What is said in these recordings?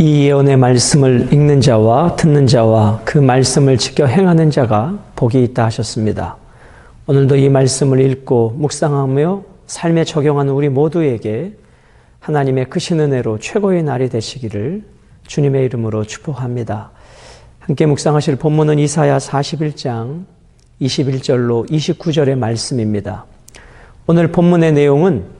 이 예언의 말씀을 읽는 자와 듣는 자와 그 말씀을 지켜 행하는 자가 복이 있다 하셨습니다. 오늘도 이 말씀을 읽고 묵상하며 삶에 적용하는 우리 모두에게 하나님의 크신 은혜로 최고의 날이 되시기를 주님의 이름으로 축복합니다. 함께 묵상하실 본문은 이사야 41장 21절로 29절의 말씀입니다. 오늘 본문의 내용은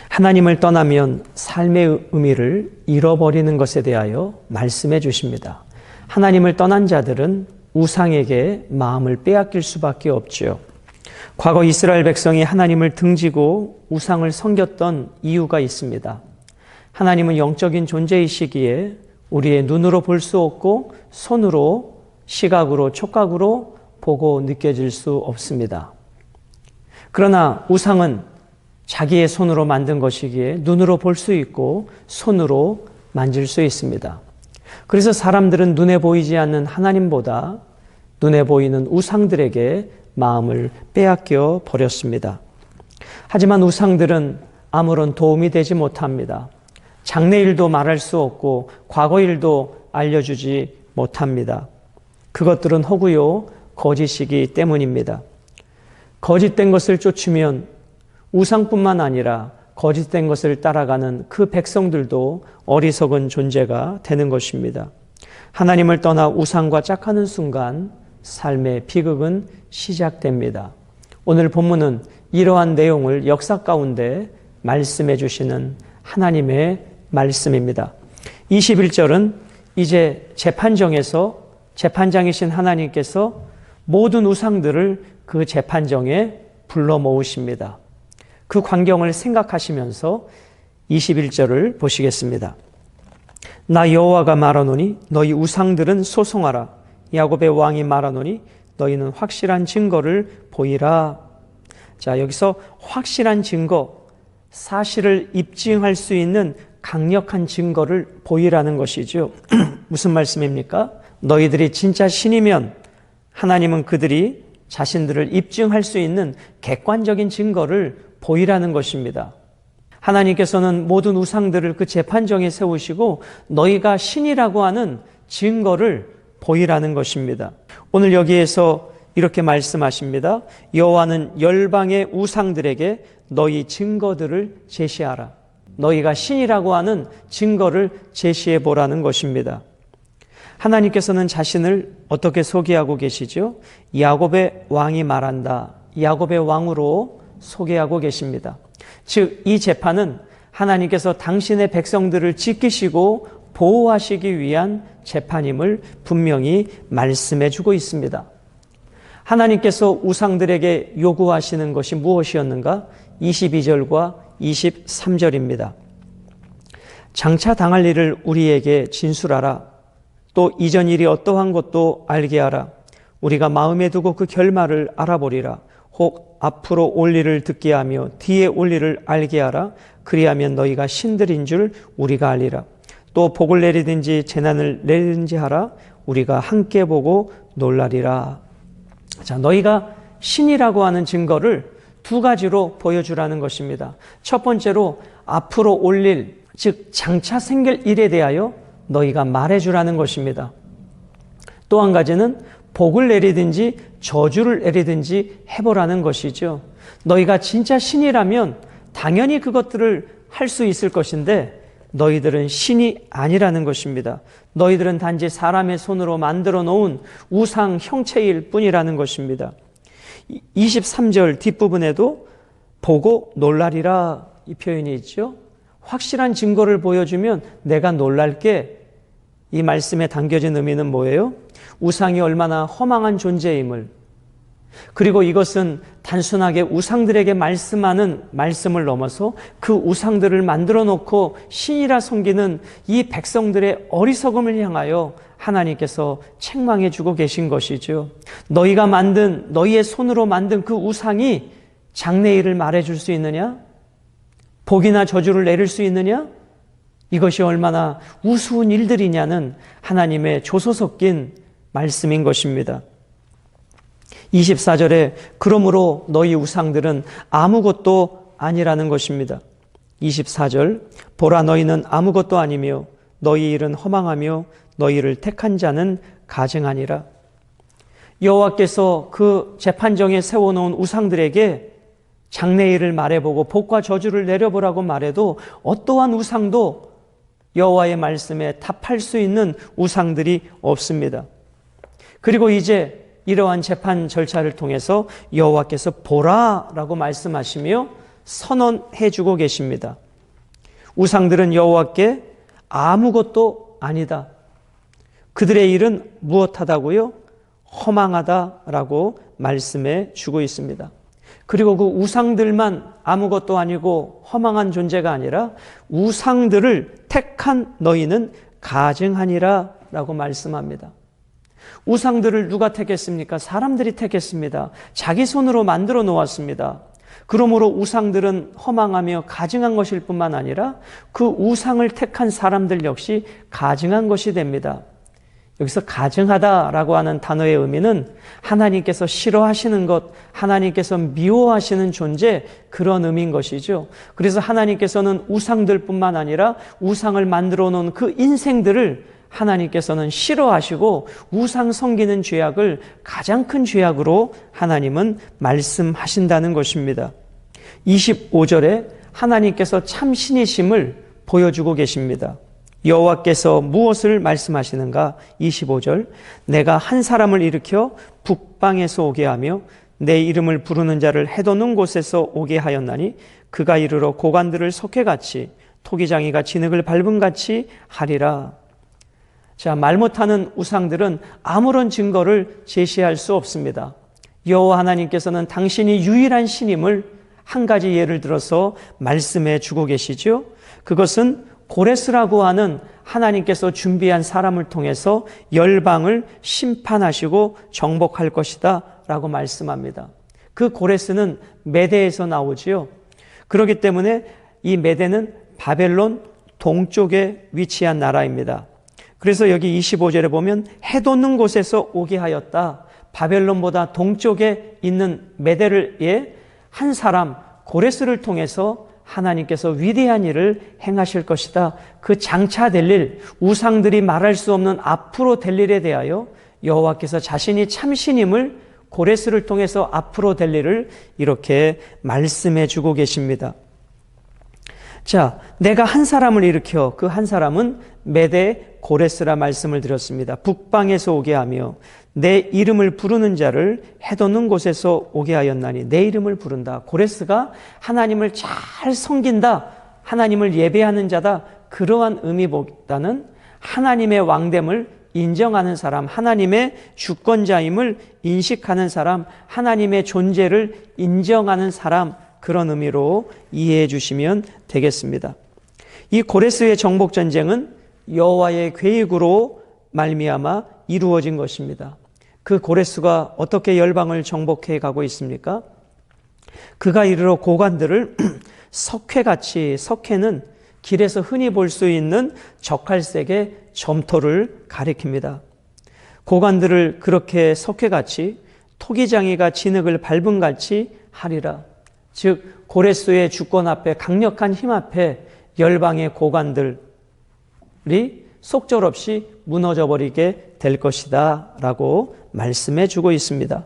하나님을 떠나면 삶의 의미를 잃어버리는 것에 대하여 말씀해 주십니다. 하나님을 떠난 자들은 우상에게 마음을 빼앗길 수밖에 없죠. 과거 이스라엘 백성이 하나님을 등지고 우상을 섬겼던 이유가 있습니다. 하나님은 영적인 존재이시기에 우리의 눈으로 볼 수 없고 손으로, 시각으로, 촉각으로 보고 느껴질 수 없습니다. 그러나 우상은 자기의 손으로 만든 것이기에 눈으로 볼 수 있고 손으로 만질 수 있습니다. 그래서 사람들은 눈에 보이지 않는 하나님보다 눈에 보이는 우상들에게 마음을 빼앗겨 버렸습니다. 하지만 우상들은 아무런 도움이 되지 못합니다. 장래일도 말할 수 없고 과거일도 알려주지 못합니다. 그것들은 허구요 거짓이기 때문입니다. 거짓된 것을 쫓으면 우상뿐만 아니라 거짓된 것을 따라가는 그 백성들도 어리석은 존재가 되는 것입니다. 하나님을 떠나 우상과 짝하는 순간 삶의 비극은 시작됩니다. 오늘 본문은 이러한 내용을 역사 가운데 말씀해 주시는 하나님의 말씀입니다. 21절은 이제 재판정에서 재판장이신 하나님께서 모든 우상들을 그 재판정에 불러 모으십니다. 그 광경을 생각하시면서 21절을 보시겠습니다. 나 여호와가 말하노니 너희 우상들은 소송하라. 야곱의 왕이 말하노니 너희는 확실한 증거를 보이라. 자, 여기서 확실한 증거, 사실을 입증할 수 있는 강력한 증거를 보이라는 것이죠. 무슨 말씀입니까? 너희들이 진짜 신이면 하나님은 그들이 자신들을 입증할 수 있는 객관적인 증거를 보이라는 것입니다. 하나님께서는 모든 우상들을 그 재판정에 세우시고 너희가 신이라고 하는 증거를 보이라는 것입니다. 오늘 여기에서 이렇게 말씀하십니다. 여호와는 열방의 우상들에게 너희 증거들을 제시하라. 너희가 신이라고 하는 증거를 제시해 보라는 것입니다. 하나님께서는 자신을 어떻게 소개하고 계시죠? 야곱의 왕이 말한다. 야곱의 왕으로 소개하고 계십니다. 즉, 이 재판은 하나님께서 당신의 백성들을 지키시고 보호하시기 위한 재판임을 분명히 말씀해 주고 있습니다. 하나님께서 우상들에게 요구하시는 것이 무엇이었는가? 22절과 23절입니다. 장차 당할 일을 우리에게 진술하라. 또 이전 일이 어떠한 것도 알게 하라. 우리가 마음에 두고 그 결말을 알아보리라. 혹 앞으로 올 일을 듣게 하며 뒤에 올 일을 알게 하라. 그리하면 너희가 신들인 줄 우리가 알리라. 또 복을 내리든지 재난을 내리든지 하라. 우리가 함께 보고 놀라리라. 자, 너희가 신이라고 하는 증거를 두 가지로 보여주라는 것입니다. 첫 번째로 앞으로 올 일, 즉 장차 생길 일에 대하여 너희가 말해주라는 것입니다. 또 한 가지는 복을 내리든지 저주를 내리든지 해보라는 것이죠. 너희가 진짜 신이라면 당연히 그것들을 할 수 있을 것인데 너희들은 신이 아니라는 것입니다. 너희들은 단지 사람의 손으로 만들어 놓은 우상 형체일 뿐이라는 것입니다. 23절 뒷부분에도 보고 놀라리라 이 표현이 있죠. 확실한 증거를 보여주면 내가 놀랄 게, 이 말씀에 담겨진 의미는 뭐예요? 우상이 얼마나 허망한 존재임을, 그리고 이것은 단순하게 우상들에게 말씀하는 말씀을 넘어서 그 우상들을 만들어 놓고 신이라 섬기는 이 백성들의 어리석음을 향하여 하나님께서 책망해 주고 계신 것이죠. 너희가 만든, 너희의 손으로 만든 그 우상이 장래일을 말해 줄 수 있느냐? 복이나 저주를 내릴 수 있느냐? 이것이 얼마나 우스운 일들이냐는 하나님의 조소 섞인 말씀인 것입니다. 24절에 그러므로 너희 우상들은 아무것도 아니라는 것입니다. 24절 보라 너희는 아무것도 아니며 너희 일은 허망하며 너희를 택한 자는 가증하니라. 여호와께서 그 재판정에 세워놓은 우상들에게 장래일을 말해보고 복과 저주를 내려보라고 말해도 어떠한 우상도 여호와의 말씀에 답할 수 있는 우상들이 없습니다. 그리고 이제 이러한 재판 절차를 통해서 여호와께서 보라라고 말씀하시며 선언해주고 계십니다. 우상들은 여호와께 아무것도 아니다. 그들의 일은 무엇하다고요? 허망하다라고 말씀해 주고 있습니다. 그리고 그 우상들만 아무것도 아니고 허망한 존재가 아니라 우상들을 택한 너희는 가증하니라 라고 말씀합니다. 우상들을 누가 택했습니까? 사람들이 택했습니다. 자기 손으로 만들어 놓았습니다. 그러므로 우상들은 허망하며 가증한 것일 뿐만 아니라 그 우상을 택한 사람들 역시 가증한 것이 됩니다. 여기서 가증하다라고 하는 단어의 의미는 하나님께서 싫어하시는 것, 하나님께서 미워하시는 존재, 그런 의미인 것이죠. 그래서 하나님께서는 우상들뿐만 아니라 우상을 만들어 놓은 그 인생들을 하나님께서는 싫어하시고 우상 섬기는 죄악을 가장 큰 죄악으로 하나님은 말씀하신다는 것입니다. 25절에 하나님께서 참 신이심을 보여주고 계십니다. 여호와께서 무엇을 말씀하시는가? 25절, 내가 한 사람을 일으켜 북방에서 오게 하며 내 이름을 부르는 자를 해돋는 곳에서 오게 하였나니 그가 이르러 고관들을 석회같이 토기장이가 진흙을 밟음같이 하리라. 자, 말 못하는 우상들은 아무런 증거를 제시할 수 없습니다. 여호와 하나님께서는 당신이 유일한 신임을 한 가지 예를 들어서 말씀해 주고 계시죠. 그것은 고레스라고 하는 하나님께서 준비한 사람을 통해서 열방을 심판하시고 정복할 것이다 라고 말씀합니다. 그 고레스는 메대에서 나오지요. 그렇기 때문에 이 메대는 바벨론 동쪽에 위치한 나라입니다. 그래서 여기 25절에 보면 해돋는 곳에서 오게 하였다. 바벨론보다 동쪽에 있는 메대를 한 사람 고레스를 통해서 하나님께서 위대한 일을 행하실 것이다. 그 장차될 일, 우상들이 말할 수 없는 앞으로 될 일에 대하여 여호와께서 자신이 참신임을 고레스를 통해서 앞으로 될 일을 이렇게 말씀해 주고 계십니다. 자, 내가 한 사람을 일으켜 그 한 사람은 메대 고레스라 말씀을 드렸습니다. 북방에서 오게 하며 내 이름을 부르는 자를 해돋는 곳에서 오게 하였나니 내 이름을 부른다. 고레스가 하나님을 잘 섬긴다. 하나님을 예배하는 자다. 그러한 의미보다는 하나님의 왕됨을 인정하는 사람, 하나님의 주권자임을 인식하는 사람, 하나님의 존재를 인정하는 사람, 그런 의미로 이해해 주시면 되겠습니다. 이 고레스의 정복 전쟁은 여호와의 계획으로 말미암아 이루어진 것입니다. 그 고레스가 어떻게 열방을 정복해 가고 있습니까? 그가 이르러 고관들을 석회같이, 석회는 길에서 흔히 볼 수 있는 적할색의 점토를 가리킵니다. 고관들을 그렇게 석회같이 토기장이가 진흙을 밟음같이 하리라. 즉 고레스의 주권 앞에, 강력한 힘 앞에 열방의 고관들이 속절없이 무너져 버리게 될 것이다 라고 말씀해 주고 있습니다.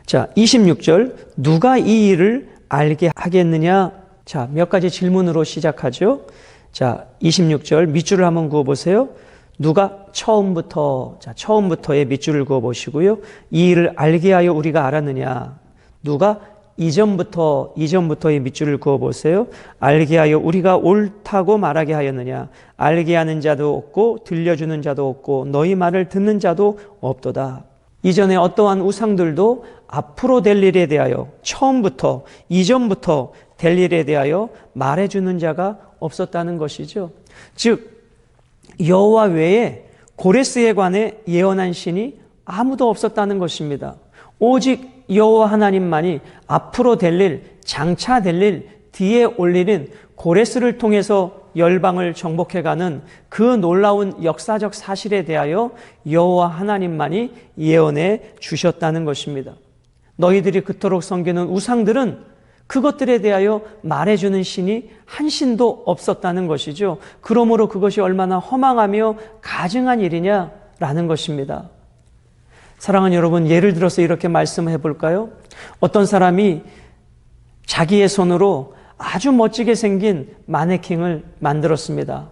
자, 26절, 누가 이 일을 알게 하겠느냐? 자, 몇 가지 질문으로 시작하죠. 자, 26절 밑줄을 한번 그어 보세요. 누가 처음부터, 자, 처음부터의 밑줄을 그어 보시고요. 이 일을 알게 하여 우리가 알았느냐? 누가 이전부터의 밑줄을 그어 보세요. 알게 하여 우리가 옳다고 말하게 하였느냐? 알게 하는 자도 없고 들려주는 자도 없고 너희 말을 듣는 자도 없도다. 이전에 어떠한 우상들도 앞으로 될 일에 대하여 처음부터, 이전부터 될 일에 대하여 말해주는 자가 없었다는 것이죠. 즉 여호와 외에 고레스에 관해 예언한 신이 아무도 없었다는 것입니다. 오직 여호와 하나님만이 앞으로 될 일, 장차 될 일, 뒤에 올 일은 고레스를 통해서 열방을 정복해가는 그 놀라운 역사적 사실에 대하여 여호와 하나님만이 예언해 주셨다는 것입니다. 너희들이 그토록 섬기는 우상들은 그것들에 대하여 말해주는 신이 한 신도 없었다는 것이죠. 그러므로 그것이 얼마나 허망하며 가증한 일이냐라는 것입니다. 사랑하는 여러분, 예를 들어서 이렇게 말씀해 볼까요? 어떤 사람이 자기의 손으로 아주 멋지게 생긴 마네킹을 만들었습니다.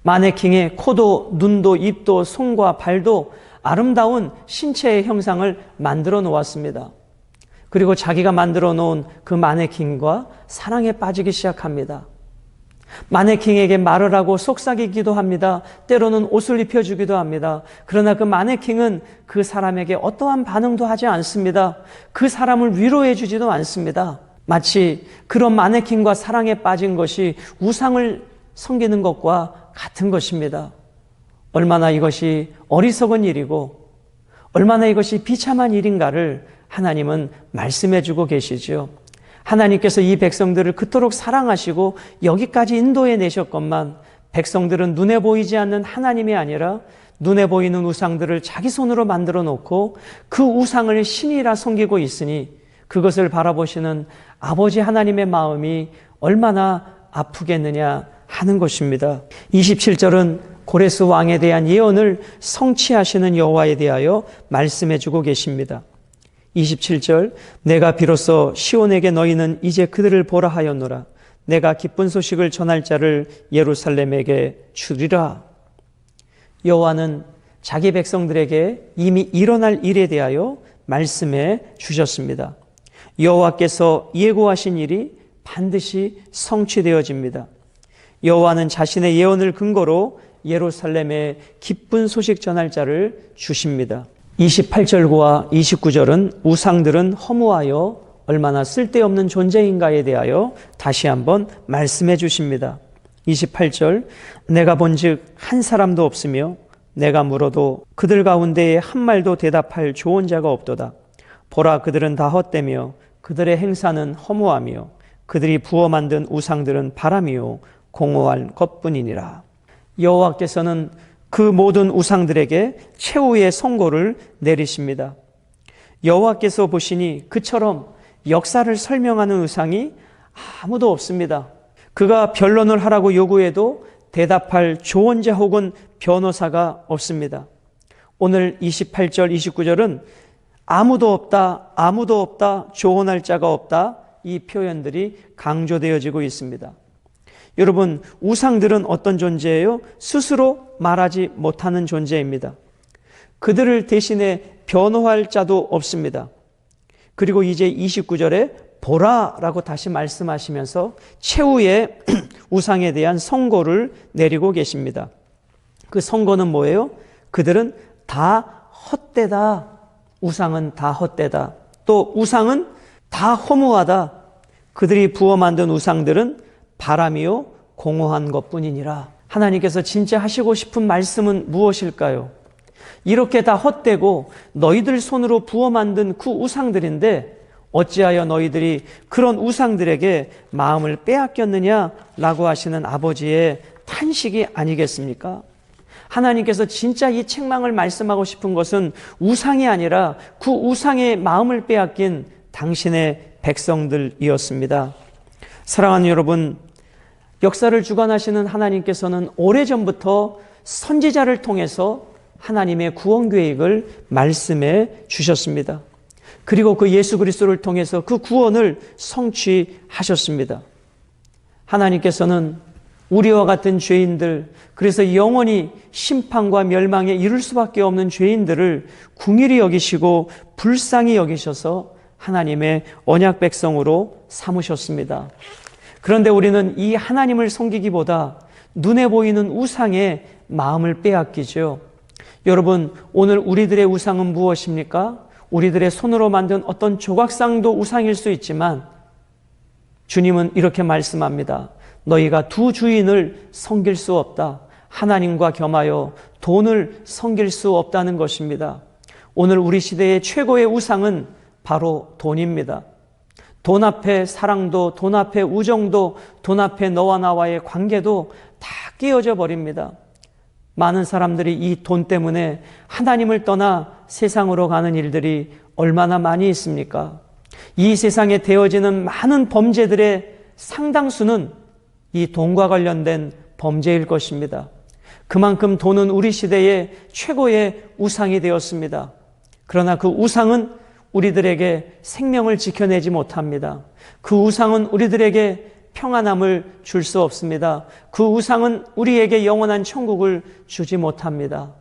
마네킹의 코도 눈도 입도 손과 발도 아름다운 신체의 형상을 만들어 놓았습니다. 그리고 자기가 만들어 놓은 그 마네킹과 사랑에 빠지기 시작합니다. 마네킹에게 말을 하고 속삭이기도 합니다. 때로는 옷을 입혀주기도 합니다. 그러나 그 마네킹은 그 사람에게 어떠한 반응도 하지 않습니다. 그 사람을 위로해 주지도 않습니다. 마치 그런 마네킹과 사랑에 빠진 것이 우상을 섬기는 것과 같은 것입니다. 얼마나 이것이 어리석은 일이고 얼마나 이것이 비참한 일인가를 하나님은 말씀해 주고 계시죠. 하나님께서 이 백성들을 그토록 사랑하시고 여기까지 인도해 내셨건만 백성들은 눈에 보이지 않는 하나님이 아니라 눈에 보이는 우상들을 자기 손으로 만들어 놓고 그 우상을 신이라 섬기고 있으니 그것을 바라보시는 아버지 하나님의 마음이 얼마나 아프겠느냐 하는 것입니다. 27절은 고레스 왕에 대한 예언을 성취하시는 여호와에 대하여 말씀해 주고 계십니다. 27절, 내가 비로소 시온에게 너희는 이제 그들을 보라 하였노라. 내가 기쁜 소식을 전할 자를 예루살렘에게 주리라. 여호와는 자기 백성들에게 이미 일어날 일에 대하여 말씀해 주셨습니다. 여호와께서 예고하신 일이 반드시 성취되어집니다. 여호와는 자신의 예언을 근거로 예루살렘에 기쁜 소식 전할 자를 주십니다. 28절과 29절은 우상들은 허무하여 얼마나 쓸데없는 존재인가에 대하여 다시 한번 말씀해 주십니다. 28절, 내가 본즉 한 사람도 없으며 내가 물어도 그들 가운데에 한 말도 대답할 좋은 자가 없도다. 보라, 그들은 다 헛되며 그들의 행사는 허무하며 그들이 부어 만든 우상들은 바람이요 공허할 것뿐이니라. 여호와께서는 그 모든 우상들에게 최후의 선고를 내리십니다. 여호와께서 보시니 그처럼 역사를 설명하는 우상이 아무도 없습니다. 그가 변론을 하라고 요구해도 대답할 조언자 혹은 변호사가 없습니다. 오늘 28절, 29절은 아무도 없다, 아무도 없다, 조언할 자가 없다, 이 표현들이 강조되어지고 있습니다. 여러분, 우상들은 어떤 존재예요? 스스로 말하지 못하는 존재입니다. 그들을 대신에 변호할 자도 없습니다. 그리고 이제 29절에 보라라고 다시 말씀하시면서 최후의 우상에 대한 선고를 내리고 계십니다. 그 선고는 뭐예요? 그들은 다 헛되다. 우상은 다 헛되다. 또 우상은 다 허무하다. 그들이 부어 만든 우상들은 바람이요 공허한 것뿐이니라. 하나님께서 진짜 하시고 싶은 말씀은 무엇일까요? 이렇게 다 헛되고 너희들 손으로 부어 만든 그 우상들인데 어찌하여 너희들이 그런 우상들에게 마음을 빼앗겼느냐라고 하시는 아버지의 탄식이 아니겠습니까? 하나님께서 진짜 이 책망을 말씀하고 싶은 것은 우상이 아니라 그 우상의 마음을 빼앗긴 당신의 백성들이었습니다. 사랑하는 여러분, 역사를 주관하시는 하나님께서는 오래전부터 선지자를 통해서 하나님의 구원 계획을 말씀해 주셨습니다. 그리고 그 예수 그리스도를 통해서 그 구원을 성취하셨습니다. 하나님께서는 우리와 같은 죄인들, 그래서 영원히 심판과 멸망에 이를 수밖에 없는 죄인들을 긍휼히 여기시고 불쌍히 여기셔서 하나님의 언약 백성으로 삼으셨습니다. 그런데 우리는 이 하나님을 섬기기보다 눈에 보이는 우상에 마음을 빼앗기죠. 여러분, 오늘 우리들의 우상은 무엇입니까? 우리들의 손으로 만든 어떤 조각상도 우상일 수 있지만 주님은 이렇게 말씀합니다. 너희가 두 주인을 섬길 수 없다. 하나님과 겸하여 돈을 섬길 수 없다는 것입니다. 오늘 우리 시대의 최고의 우상은 바로 돈입니다. 돈 앞에 사랑도, 돈 앞에 우정도, 돈 앞에 너와 나와의 관계도 다 깨어져 버립니다. 많은 사람들이 이 돈 때문에 하나님을 떠나 세상으로 가는 일들이 얼마나 많이 있습니까? 이 세상에 되어지는 많은 범죄들의 상당수는 이 돈과 관련된 범죄일 것입니다. 그만큼 돈은 우리 시대의 최고의 우상이 되었습니다. 그러나 그 우상은 우리들에게 생명을 지켜내지 못합니다. 그 우상은 우리들에게 평안함을 줄 수 없습니다. 그 우상은 우리에게 영원한 천국을 주지 못합니다.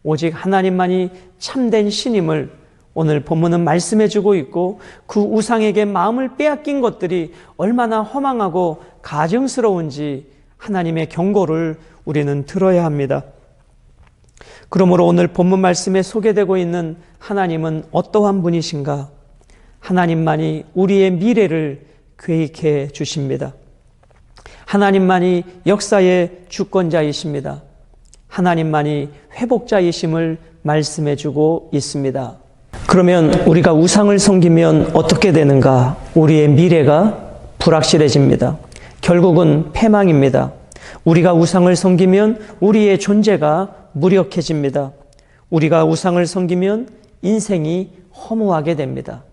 오직 하나님만이 참된 신임을 오늘 본문은 말씀해 주고 있고, 그 우상에게 마음을 빼앗긴 것들이 얼마나 허망하고 가증스러운지 하나님의 경고를 우리는 들어야 합니다. 그러므로 오늘 본문 말씀에 소개되고 있는 하나님은 어떠한 분이신가? 하나님만이 우리의 미래를 계획해 주십니다. 하나님만이 역사의 주권자이십니다. 하나님만이 회복자이심을 말씀해 주고 있습니다. 그러면 우리가 우상을 섬기면 어떻게 되는가? 우리의 미래가 불확실해집니다. 결국은 패망입니다. 우리가 우상을 섬기면 우리의 존재가 무력해집니다. 우리가 우상을 섬기면 인생이 허무하게 됩니다.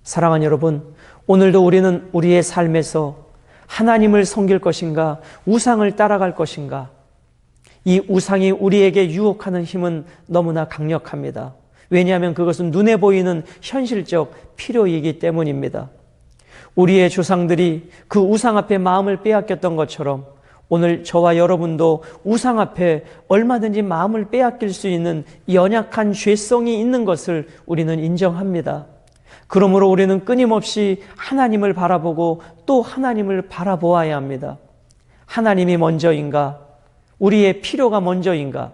사랑하는 여러분, 오늘도 우리는 우리의 삶에서 하나님을 섬길 것인가, 우상을 따라갈 것인가? 이 우상이 우리에게 유혹하는 힘은 너무나 강력합니다. 왜냐하면 그것은 눈에 보이는 현실적 필요이기 때문입니다. 우리의 조상들이 그 우상 앞에 마음을 빼앗겼던 것처럼 오늘 저와 여러분도 우상 앞에 얼마든지 마음을 빼앗길 수 있는 연약한 죄성이 있는 것을 우리는 인정합니다. 그러므로 우리는 끊임없이 하나님을 바라보고 또 하나님을 바라보아야 합니다. 하나님이 먼저인가? 우리의 필요가 먼저인가?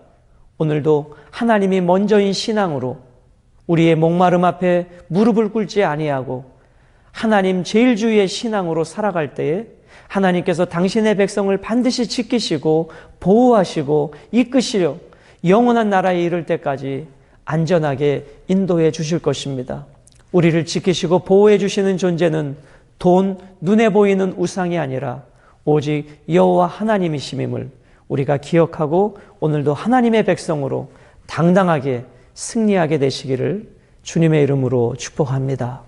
오늘도 하나님이 먼저인 신앙으로 우리의 목마름 앞에 무릎을 꿇지 아니하고 하나님 제일주의의 신앙으로 살아갈 때에 하나님께서 당신의 백성을 반드시 지키시고 보호하시고 이끄시려 영원한 나라에 이를 때까지 안전하게 인도해 주실 것입니다. 우리를 지키시고 보호해 주시는 존재는 돈, 눈에 보이는 우상이 아니라 오직 여호와 하나님이심임을 우리가 기억하고 오늘도 하나님의 백성으로 당당하게 승리하게 되시기를 주님의 이름으로 축복합니다.